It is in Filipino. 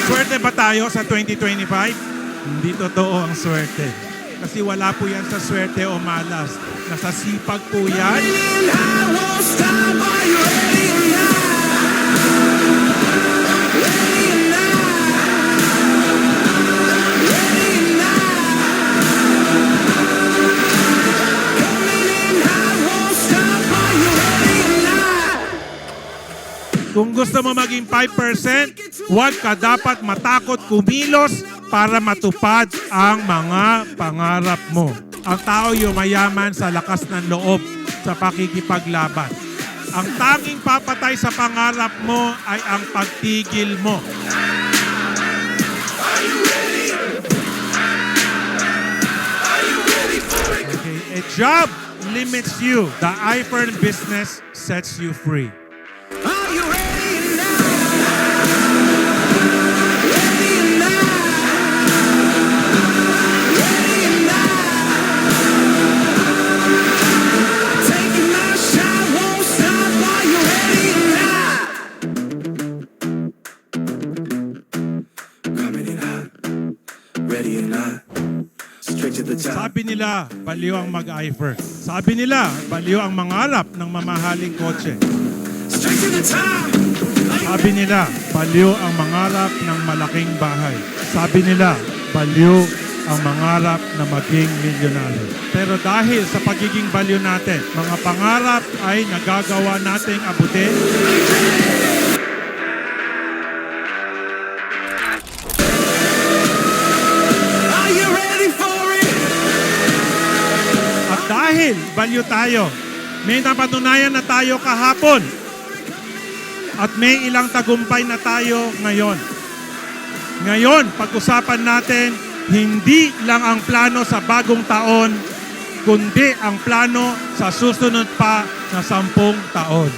Swerte ba tayo sa 2025? Hindi totoo ang swerte. Kasi wala po yan sa swerte o malas. Nasa sipag po yan. Kung gusto mo maging 5%, huwag ka dapat matakot kumilos para matupad ang mga pangarap mo. Ang tao yumayaman sa lakas ng loob sa pakikipaglaban. Ang tanging papatay sa pangarap mo ay ang pagtigil mo. Okay, a job limits you. The iPhone business sets you free. Sabi nila, baliw ang mag-iPhone. Sabi nila, baliw ang mangarap ng mamahaling kotse. Sabi nila, baliw ang mangarap ng malaking bahay. Sabi nila, baliw ang mangarap na maging milyonaryo. Pero dahil sa pagiging baliw natin, mga pangarap ay nagagawa nating abutin. Dahil baliw tayo, may napatunayan na tayo kahapon at may ilang tagumpay na tayo ngayon. Ngayon, pag-usapan natin, hindi lang ang plano sa bagong taon, kundi ang plano sa susunod pa na 10 taon.